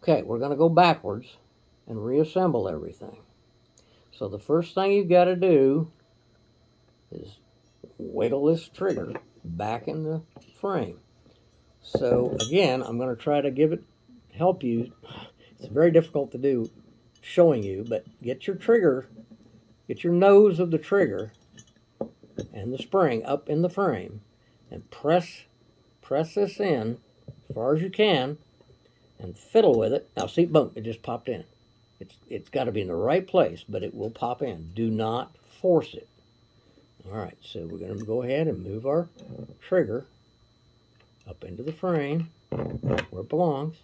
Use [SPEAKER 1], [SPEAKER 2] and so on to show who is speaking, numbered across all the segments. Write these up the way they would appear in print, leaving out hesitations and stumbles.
[SPEAKER 1] Okay, we're going to go backwards and reassemble everything. So the first thing you've got to do is wiggle this trigger back in the frame. So again, I'm going to try to help you. It's very difficult to do showing you, but get your nose of the trigger and the spring up in the frame and press this in as far as you can and fiddle with it. Now see, boom, it just popped in. It's got to be in the right place, but it will pop in. Do not force it. All right, so we're going to go ahead and move our trigger up into the frame where it belongs.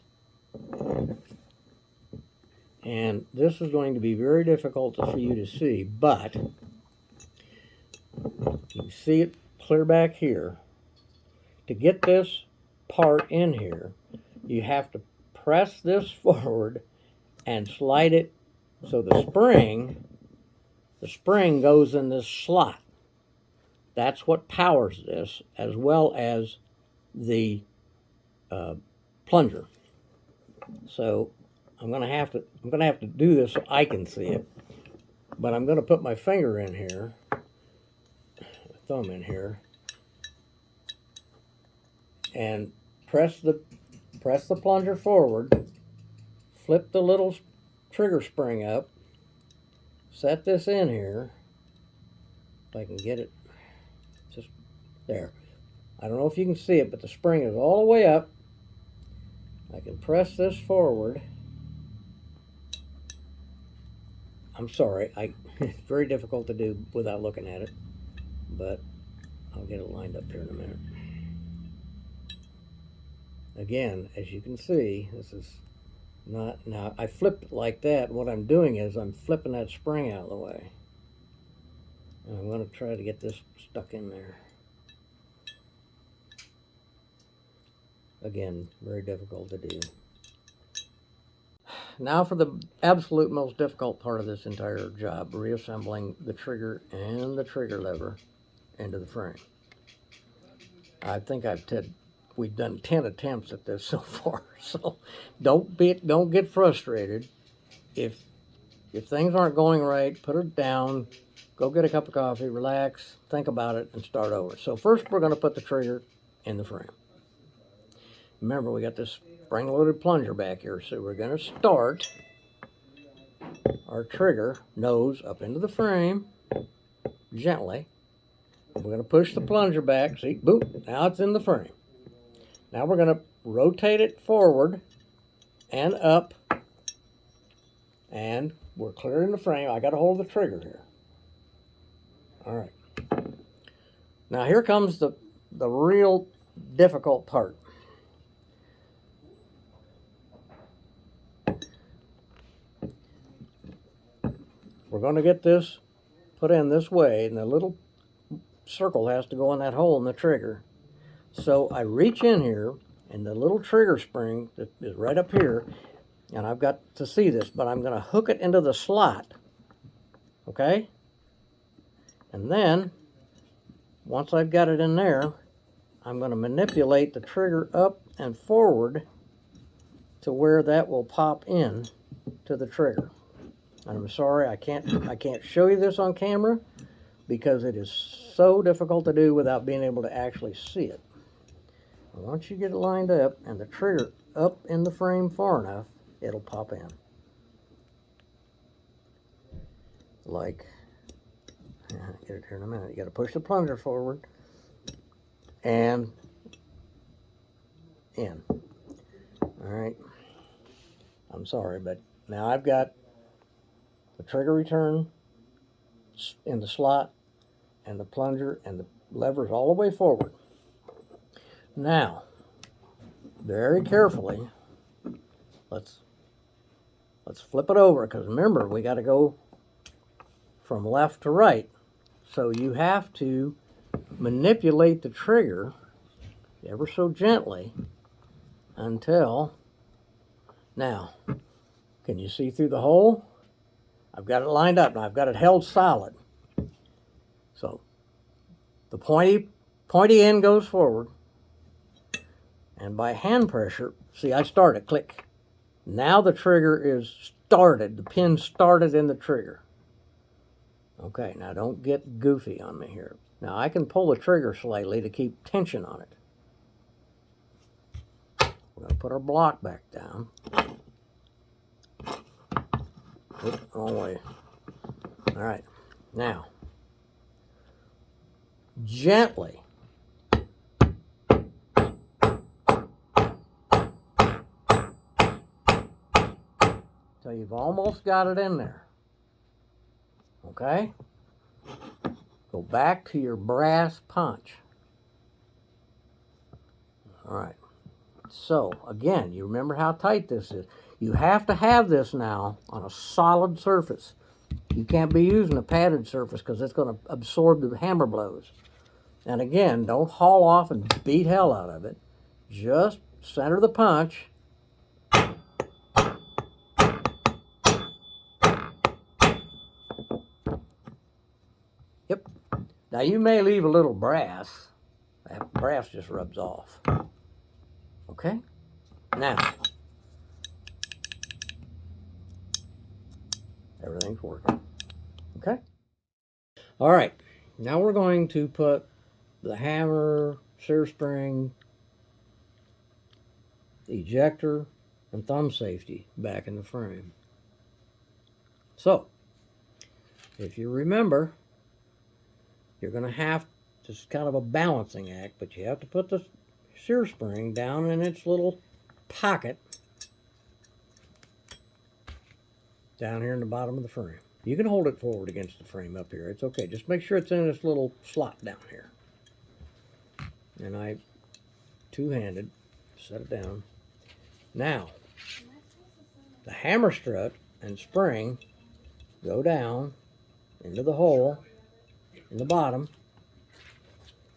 [SPEAKER 1] And this is going to be very difficult for you to see, but you can see it clear back here. To get this part in here, you have to press this forward and slide it so the spring goes in this slot. That's what powers this, as well as the plunger. So I'm gonna have to do this so I can see it, but I'm gonna put my finger in here, my thumb in here, and press the plunger forward, flip the little trigger spring up, set this in here, if I can get it, just there. I don't know if you can see it, but the spring is all the way up. I can press this forward. I'm sorry, it's very difficult to do without looking at it, but I'll get it lined up here in a minute. Again, as you can see, this is not, now I flip it like that. What I'm doing is I'm flipping that spring out of the way. And I'm going to try to get this stuck in there. Again, very difficult to do. Now for the absolute most difficult part of this entire job, reassembling the trigger and the trigger lever into the frame. I think we've done 10 attempts at this so far, so don't get frustrated. If things aren't going right, put it down, go get a cup of coffee, relax, think about it, and start over. So first we're going to put the trigger in the frame. Remember, we got this spring-loaded plunger back here, so we're going to start our trigger nose up into the frame gently. We're going to push the plunger back. See, boom, now it's in the frame. Now we're going to rotate it forward and up, and we're clearing the frame. I got to hold the trigger here. All right. Now here comes the real difficult part. We're going to get this put in this way, and the little circle has to go in that hole in the trigger. So I reach in here, and the little trigger spring that is right up here, and I've got to see this, but I'm going to hook it into the slot, okay? And then, once I've got it in there, I'm going to manipulate the trigger up and forward to where that will pop in to the trigger. And I'm sorry, I can't show you this on camera because it is so difficult to do without being able to actually see it. Once you get it lined up and the trigger up in the frame far enough, it'll pop in. Like, I'll get it here in a minute. You got to push the plunger forward and in. All right. I'm sorry, but now I've got the trigger return in the slot and the plunger and the levers all the way forward. Now, very carefully, let's flip it over, because remember, we got to go from left to right. So you have to manipulate the trigger ever so gently until, now, can you see through the hole? I've got it lined up, and I've got it held solid. So the pointy end goes forward, and by hand pressure, see, I start it, click, Now the trigger is started. The pin started in the trigger. Okay, now don't get goofy on me here. Now I can pull the trigger slightly to keep tension on it. We're going to put our block back down. Oops, wrong way. All right, now gently till you've almost got it in there. Okay? Go back to your brass punch. All right. So, again, you remember how tight this is. You have to have this now on a solid surface. You can't be using a padded surface because it's going to absorb the hammer blows. And again, don't haul off and beat hell out of it. Just center the punch. Yep. Now you may leave a little brass. That brass just rubs off. Okay? Now, everything's working. Okay? All right. Now we're going to put the hammer, sear spring, ejector, and thumb safety back in the frame. So, if you remember, you're going to have, this is kind of a balancing act, but you have to put the sear spring down in its little pocket down here in the bottom of the frame. You can hold it forward against the frame up here. It's okay. Just make sure it's in this little slot down here. And I two-handed set it down. Now, the hammer strut and spring go down into the hole in the bottom,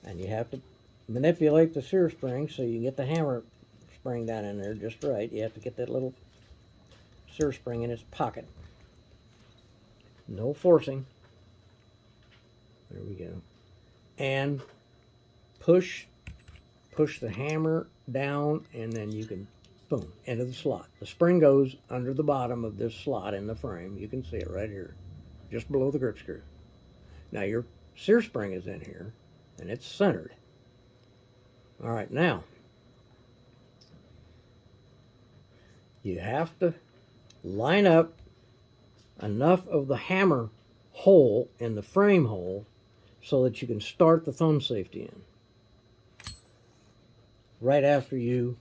[SPEAKER 1] and you have to manipulate the sear spring so you get the hammer spring down in there just right. You have to get that little sear spring in its pocket. No forcing. There we go. And push the hammer down, and then you can, boom, into the slot. The spring goes under the bottom of this slot in the frame. You can see it right here, just below the grip screw. Now your sear spring is in here, and it's centered. All right, now, you have to line up enough of the hammer hole in the frame hole so that you can start the thumb safety in. Right after you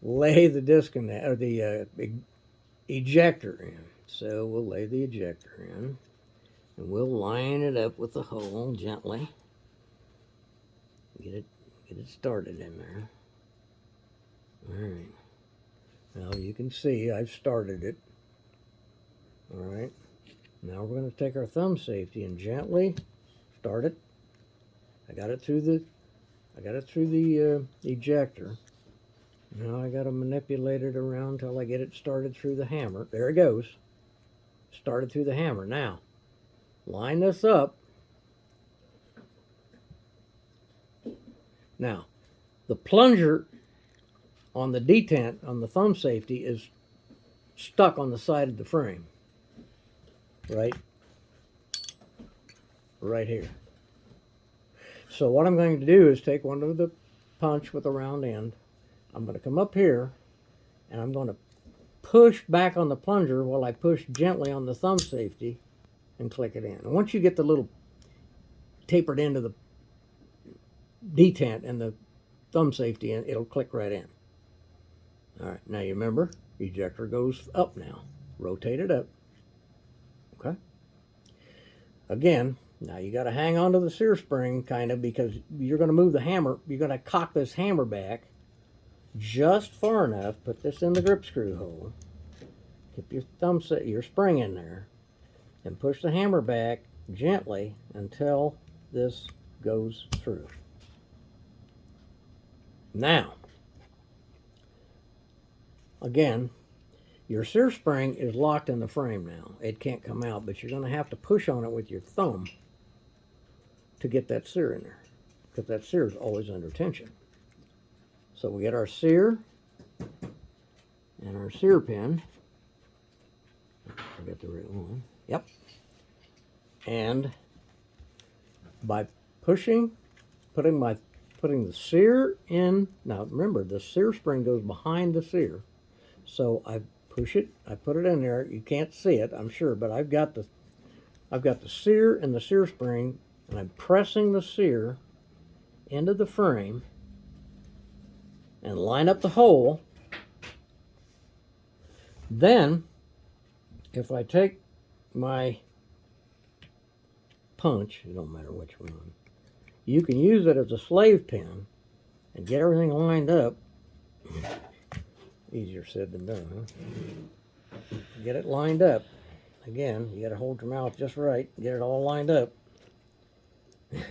[SPEAKER 1] lay the disconnect or the ejector in. So we'll lay the ejector in, and we'll line it up with the hole gently. Get it started in there. All right. Now you can see I've started it. All right. Now we're going to take our thumb safety and gently start it. I got it through the ejector. Now I got to manipulate it around till I get it started through the hammer. There it goes. Started through the hammer. Now, line this up. Now, the plunger on the detent on the thumb safety is stuck on the side of the frame. Right here. So what I'm going to do is take one of the punch with a round end. I'm going to come up here, and I'm going to push back on the plunger while I push gently on the thumb safety and click it in. And once you get the little tapered end of the detent and the thumb safety in, it'll click right in. All right, now you remember, ejector goes up now. Rotate it up. Okay. Again, now you got to hang on to the sear spring kind of, because you're going to move the hammer. You're going to cock this hammer back just far enough. Put this in the grip screw hole. Keep your spring in there, and push the hammer back gently until this goes through. Now, again, your sear spring is locked in the frame now. It can't come out, but you're going to have to push on it with your thumb to get that sear in there, because that sear is always under tension. So we get our sear and our sear pin. I got the right one. Yep. And by putting the sear in. Now remember, the sear spring goes behind the sear. So I push it, I put it in there. You can't see it, I'm sure, but I've got the sear and the sear spring, and I'm pressing the sear into the frame and line up the hole. Then, if I take my punch, it don't matter which one, you can use it as a slave pin and get everything lined up. Easier said than done, huh? Get it lined up. Again, you got to hold your mouth just right, get it all lined up. It's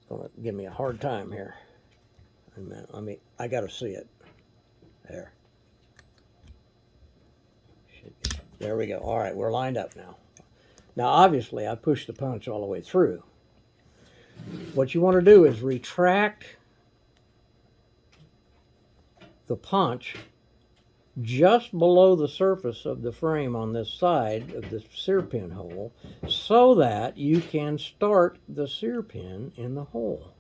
[SPEAKER 1] going to give me a hard time here. I got to see it. There. There we go. All right, we're lined up now. Now, obviously, I pushed the punch all the way through. What you want to do is retract the punch just below the surface of the frame on this side of the sear pin hole so that you can start the sear pin in the hole.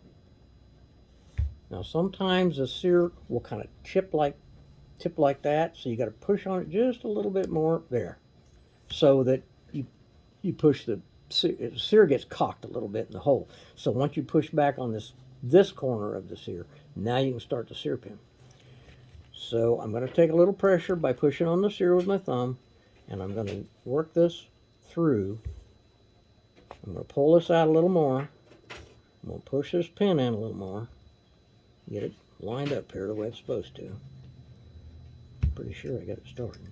[SPEAKER 1] Now sometimes the sear will kind of tip like that, so you got to push on it just a little bit more there so that you push the sear gets cocked a little bit in the hole. So once you push back on this corner of the sear, now you can start the sear pin. So I'm going to take a little pressure by pushing on the sear with my thumb, and I'm going to work this through. I'm going to pull this out a little more. I'm going to push this pin in a little more. Get it lined up here the way it's supposed to. I'm pretty sure I got it started.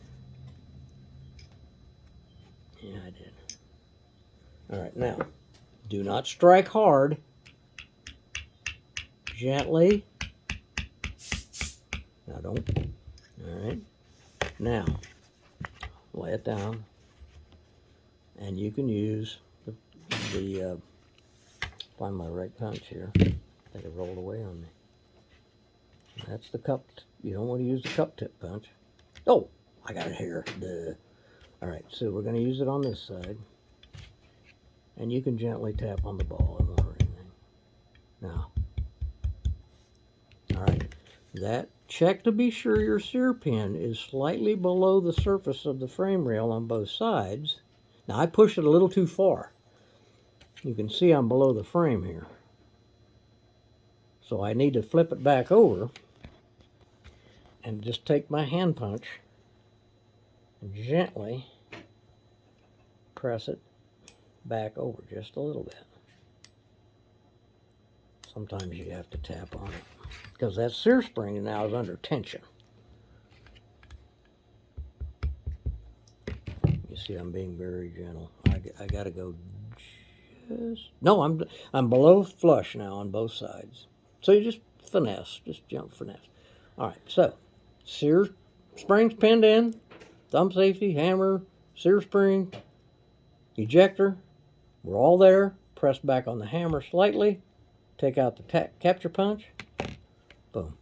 [SPEAKER 1] Yeah, I did. All right, now, do not strike hard. Gently. Now don't. All right. Now, lay it down, and you can use the find my right punch here. I think it rolled away on me. That's the cup. You don't want to use the cup tip punch. Oh, I got it here. Duh. All right, so we're going to use it on this side, and you can gently tap on the ball. It won't hurt anything. Now, all right, that. Check to be sure your sear pin is slightly below the surface of the frame rail on both sides. Now I pushed it a little too far. You can see I'm below the frame here. So I need to flip it back over and just take my hand punch and gently press it back over just a little bit. Sometimes you have to tap on it, because that sear spring now is under tension. You see, I'm being very gentle. I got to go just... No, I'm below flush now on both sides. So you just finesse, just jump finesse. All right, so sear springs pinned in, thumb safety, hammer, sear spring, ejector. We're all there. Press back on the hammer slightly. Take out the capture punch. Boom.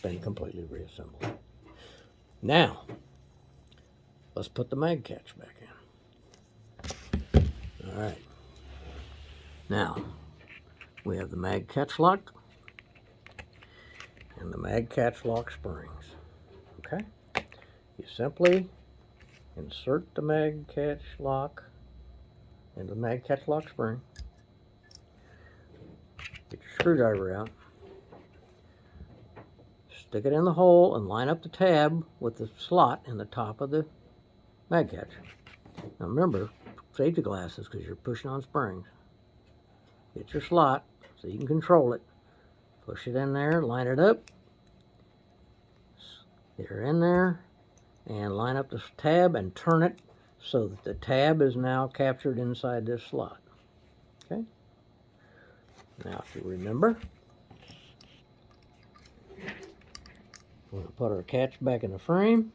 [SPEAKER 1] Been completely reassembled. Now, let's put the mag catch back in. All right. Now, we have the mag catch lock and the mag catch lock springs. Okay? You simply insert the mag catch lock into the mag catch lock spring. Get your screwdriver out. Stick it in the hole and line up the tab with the slot in the top of the mag catch. Now remember, safety glasses because you're pushing on springs. Get your slot so you can control it. Push it in there, line it up. Get her in there and line up the tab and turn it so that the tab is now captured inside this slot. Okay? Now, if you remember, we're going to put our catch back in the frame.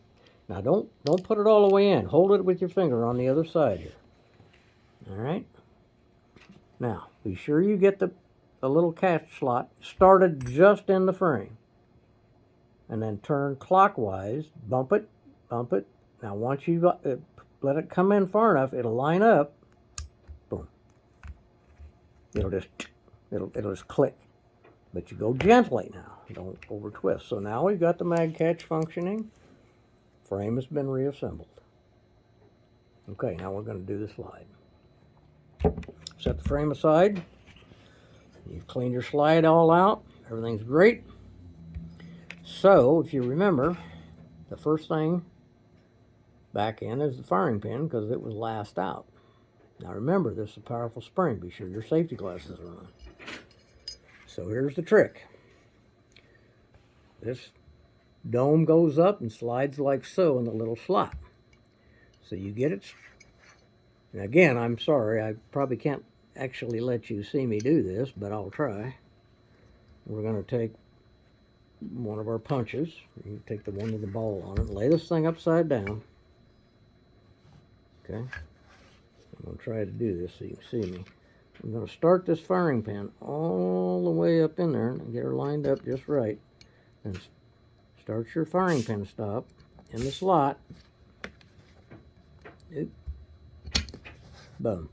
[SPEAKER 1] Now, don't put it all the way in. Hold it with your finger on the other side here. All right? Now, be sure you get the little catch slot started just in the frame. and then turn clockwise, bump it, bump it. Now once you let it come in far enough, it'll line up, boom. It'll just click. But you go gently now, don't over twist. So now we've got the mag catch functioning. Frame has been reassembled. Okay, now we're going to do the slide. Set the frame aside. You've cleaned your slide all out. Everything's great. So, if you remember, the first thing back in is the firing pin because it was last out. Now remember, this is a powerful spring. Be sure your safety glasses are on. So here's the trick. This dome goes up and slides like so in the little slot. So you get it. And again, I'm sorry, I probably can't actually let you see me do this, but I'll try. We're going to take one of our punches. You take the one with the ball on it, lay this thing upside down. Okay. I'm going to try to do this so you can see me. I'm going to start this firing pin all the way up in there and get her lined up just right. And start your firing pin stop in the slot. Oop. Boom.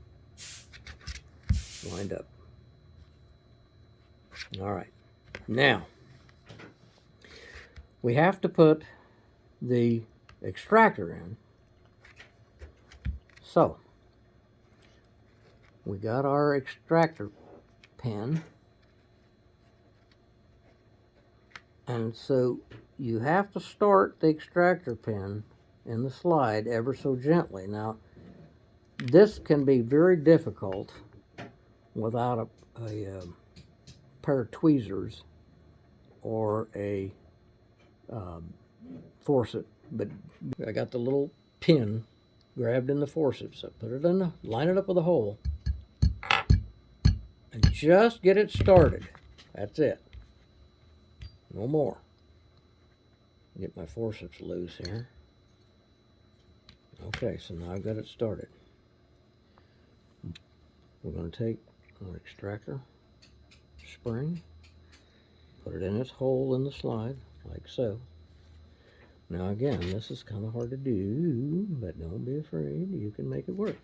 [SPEAKER 1] Lined up. All right. Now, we have to put the extractor in. So, we got our extractor pin. And so you have to start the extractor pin in the slide ever so gently. Now, this can be very difficult without a pair of tweezers or a forceps. But I got the little pin grabbed in the forceps. So put it in, line it up with a hole, and just get it started. That's it. No more. Get my forceps loose here. Okay, so now I've got it started. We're going to take an extractor spring, put it in its hole in the slide, like so. Now again, this is kind of hard to do, but don't be afraid, you can make it work.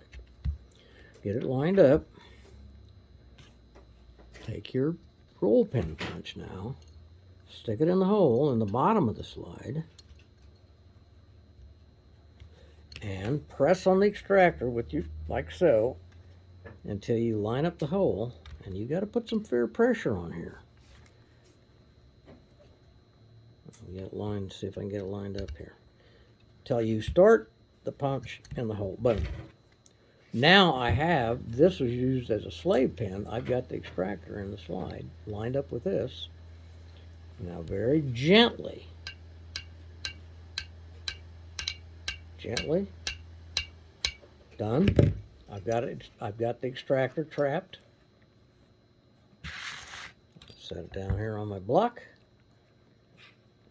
[SPEAKER 1] Get it lined up. Take your roll pin punch now, stick it in the hole in the bottom of the slide, and press on the extractor with you, like so, until you line up the hole, and you got to put some fair pressure on here. Get it lined, see if I can get it lined up here. Till you start the punch in the hole. Boom. Now I have, this was used as a slave pin. I've got the extractor in the slide lined up with this. Now very gently, done. I've got it. I've got the extractor trapped. Set it down here on my block,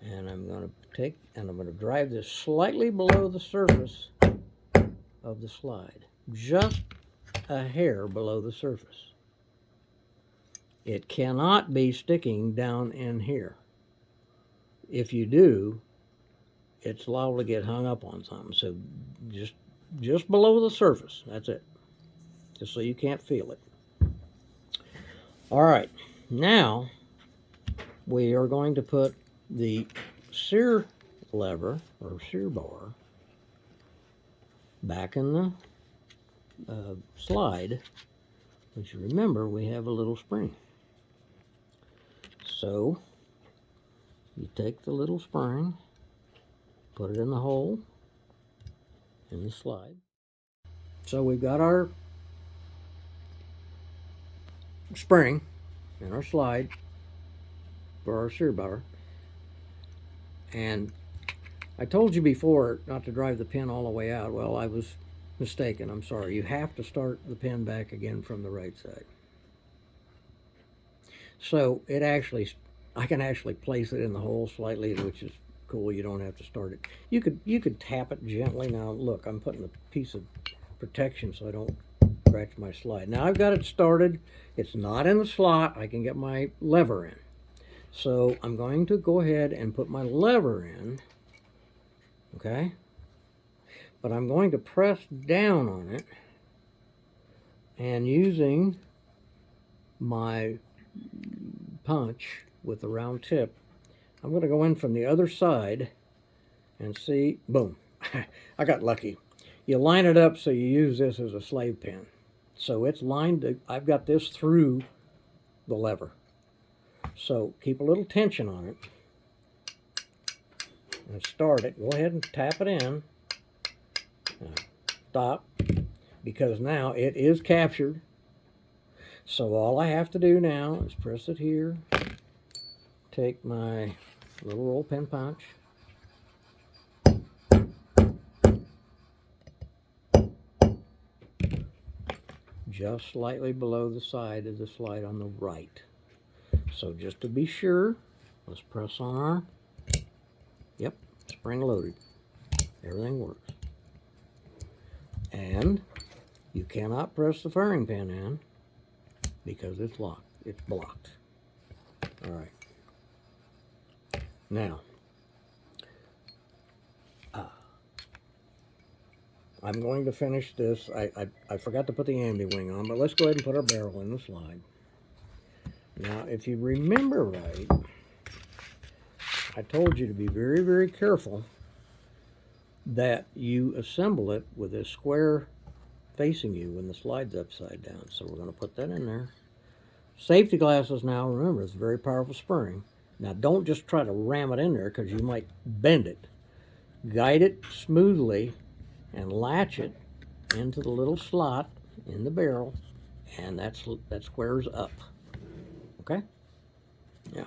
[SPEAKER 1] and I'm going to take and I'm going to drive this slightly below the surface of the slide, just a hair below the surface. It cannot be sticking down in here. If you do, it's liable to get hung up on something. So just below the surface. That's it. Just so you can't feel it. All right. Now we are going to put the sear lever or sear bar back in the slide. But you remember we have a little spring. So you take the little spring, put it in the hole in the slide. So we've got our spring in our slide for our sear bar. And I told you before not to drive the pin all the way out. Well, I was mistaken. I'm sorry. You have to start the pin back again from the right side. So it actually, I can actually place it in the hole slightly, which is cool. You don't have to start it. You could tap it gently. Now look, I'm putting a piece of protection so I don't scratch my slide. Now I've got it started. It's not in the slot. I can get my lever in. So I'm going to go ahead and put my lever in, okay? But I'm going to press down on it, and using my punch with the round tip, I'm going to go in from the other side and see, boom, I got lucky. You line it up so you use this as a slave pin. So it's lined, I've got this through the lever. So keep a little tension on it and start it. Go ahead and tap it in. Now, stop, because now it is captured. So all I have to do now is press it here, take my little roll pin punch, just slightly below the side of the slide on the right. So just to be sure, let's press on our, yep, spring loaded. Everything works. And you cannot press the firing pin in because it's locked. It's blocked. All right. Now, I'm going to finish this. I forgot to put the ambi wing on, but let's go ahead and put our barrel in the slide. Now, if you remember right, I told you to be very, very careful that you assemble it with a square facing you when the slide's upside down. So we're going to put that in there. Safety glasses now, remember, it's a very powerful spring. Now, don't just try to ram it in there because you might bend it. Guide it smoothly and latch it into the little slot in the barrel, and that squares up. Okay? Now,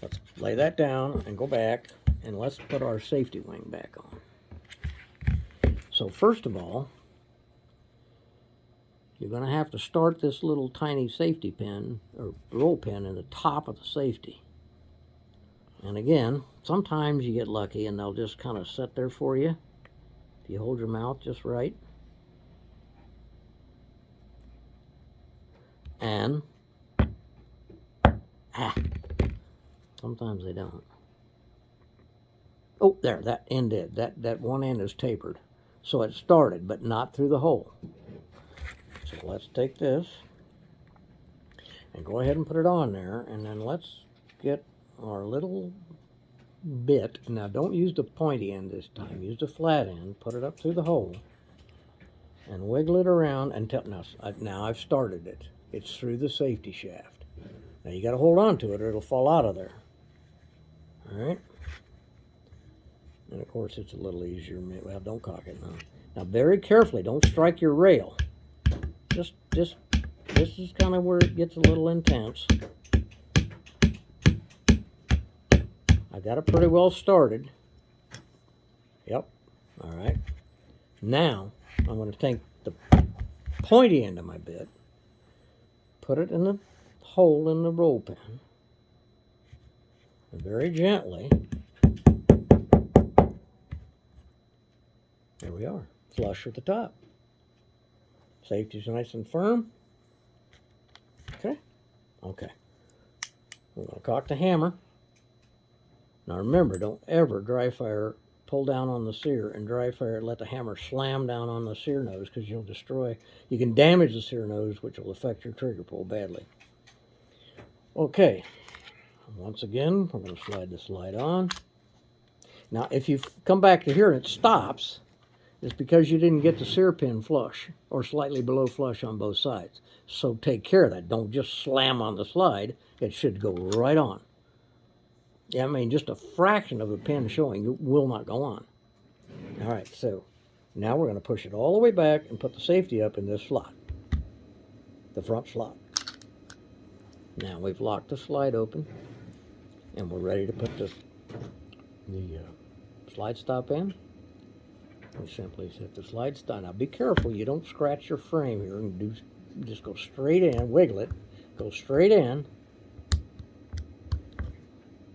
[SPEAKER 1] let's lay that down and go back, and let's put our safety wing back on. So first of all, you're going to have to start this little tiny safety pin, or roll pin, in the top of the safety. And again, sometimes you get lucky and they'll just kind of sit there for you if you hold your mouth just right. And sometimes they don't. Oh, there, that end did. That one end is tapered. So it started, but not through the hole. So let's take this and go ahead and put it on there, and then let's get our little bit. Now don't use the pointy end this time, use the flat end, put it up through the hole, and wiggle it around until, now I've started it. It's through the safety shaft. Now you got to hold on to it or it'll fall out of there. Alright? And of course it's a little easier, well, don't cock it now. Now very carefully, don't strike your rail. Just this is kind of where it gets a little intense. I got it pretty well started. Yep. All right. Now I'm going to take the pointy end of my bit, put it in the hole in the roll pin, and very gently, there we are, flush at the top. Safety's nice and firm. Okay. Okay. We're going to cock the hammer. Now remember, don't ever dry fire, pull down on the sear and dry fire, let the hammer slam down on the sear nose because you can damage the sear nose, which will affect your trigger pull badly. Okay, once again, we're going to slide the slide on. Now, if you come back to here and it stops, it's because you didn't get the sear pin flush or slightly below flush on both sides. So take care of that. Don't just slam on the slide. It should go right on. Yeah, I mean, just a fraction of a pin showing, it will not go on. All right, so now we're going to push it all the way back and put the safety up in this slot, the front slot. Now we've locked the slide open, and we're ready to put the slide stop in. We simply set the slide stop. Now be careful, you don't scratch your frame here, and just go straight in, wiggle it, go straight in.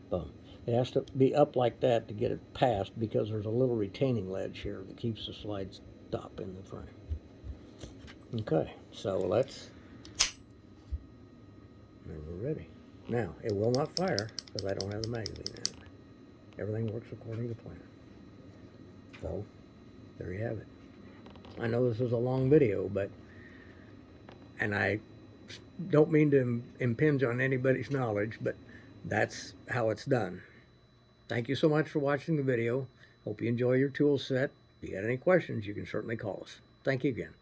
[SPEAKER 1] Boom. It has to be up like that to get it past because there's a little retaining ledge here that keeps the slide stop in the frame. Okay, so and we're ready. Now, it will not fire because I don't have the magazine in it. Everything works according to plan. So, there you have it. I know this is a long video, and I don't mean to impinge on anybody's knowledge, but that's how it's done. Thank you so much for watching the video. Hope you enjoy your tool set. If you got any questions, you can certainly call us. Thank you again.